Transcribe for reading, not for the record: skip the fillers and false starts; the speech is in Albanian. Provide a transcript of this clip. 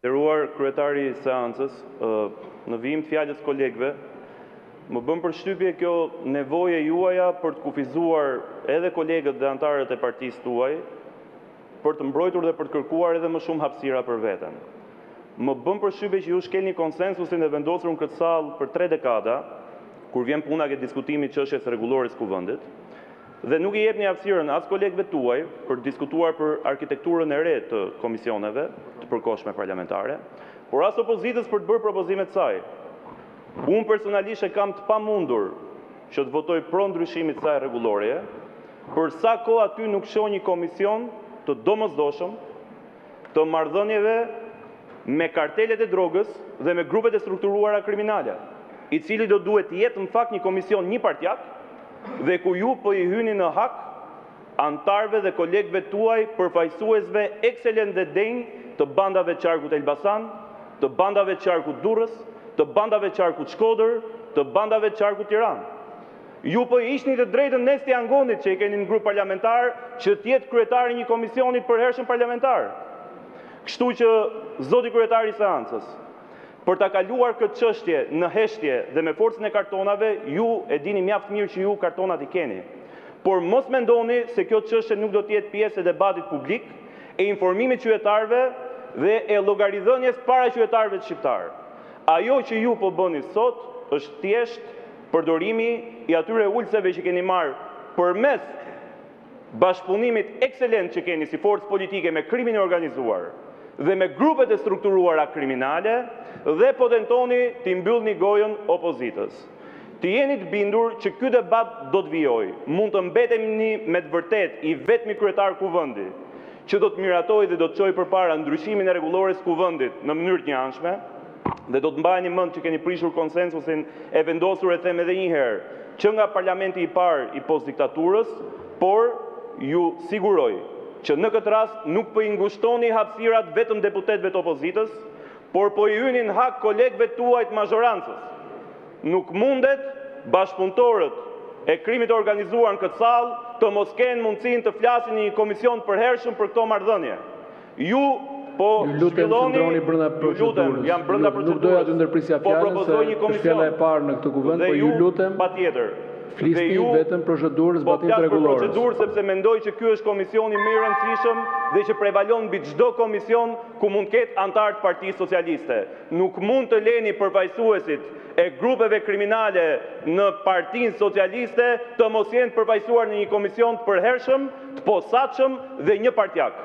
Nderuar kryetari i seancës, në vijim të fjalës kolegëve, më bën përshtypje kjo nevoje juaja për të kufizuar edhe kolegët dhe antarët e partisë tuaj, për të mbrojtur dhe për të kërkuar edhe më shumë hapësira për veten. Më bën përshtypje që ju shkelni konsensusin e vendosur në këtë sallë për 3 dekada, kur vjen puna ke diskutimi çështjes rregullore të kuvendit, dhe nuk i jepni hapësirën as kolegëve tuaj për të diskutuar për arkitekturën e re të komisioneve të përkohshme parlamentare, por as opozitës për të bërë propozimet e saj. Unë personalisht e kam të pamundur që të votoj pro ndryshimit të saj rregulloreje, për sa kohë aty nuk shoh një komision të domosdoshëm të marrëdhënieve me kartelet e drogës dhe me grupet e strukturuara kriminale, i cili do duhet të jetë në fakt një komision një-partjak, dhe ku ju po i hyni në hak antarëve dhe kolegëve tuaj përfaqësuesve ekselent dhe denj të bandave të qarkut Elbasan, të bandave të qarkut Durrës, të bandave të qarkut Shkodër, të bandave të qarkut Tiranë. Ju po i ishni të drejtën Nesti Angonit që i keni në grup parlamentar që të jetë kryetari një komisionit përhershëm parlamentar. Kështu që zoti kryetari i seancës, për ta kaluar këtë çështje në heshtje dhe me forcën e kartonave, ju e dini mjaft mirë që ju kartonat i keni. Por mos mendoni se kjo çështje nuk do të jetë pjesë e debatit publik, e informimit qytetarëve dhe e llogaridhënies para qytetarëve shqiptar. Ajo që ju po bëni sot është thjesht përdorimi i atyre ulseve që keni marrë përmes bashkëpunimit ekselent që keni si forcë politike me krimin e organizuar dhe me grupet e strukturuara kriminale, dhe po tentoni t'i mbyllni gojën opozitës. Të jeni të bindur që ky debat do të vijojë. Mund të mbetemi me të vërtet i vetmi kryetar kuvendi që do të miratojë dhe do të çojë përpara ndryshimin e rregullores kuvendit në mënyrë të njëanshme, dhe do të mbajeni mend që keni prishur konsensusin e vendosur, e them edhe një herë, që nga parlamenti i parë i postdiktaturës, por ju siguroj që në këtë rast nuk po i ngushtoni hapësirat vetëm deputetëve të opozitës, por po i hyni në hak kolegëve tuaj të mazhorancës. Nuk mundet bashkëpunëtorët e krimit të organizuar në këtë sallë të mos kenë mundësinë të flasin në një komision të përhershëm për këto marrëdhënie. Ju po zhvilloni, jam brenda procedurës. Nuk doja të ndërprisja fjalën, se është fjala e parë në këtë kuvend, por ju lutem. Patjetër. Flisni vetëm procedurës zbatimit të rregullores. Procedurë sepse mendoj që ky është komisioni më i rëndësishëm dhe që prevalon mbi çdo komision ku mund të ketë antar të Partisë Socialiste. Nuk mund të leni përfaqësuesit e grupeve kriminale në Partinë Socialiste të mos jenë përfaqësuar në një komision të përhershëm, të posaçëm dhe një partjak.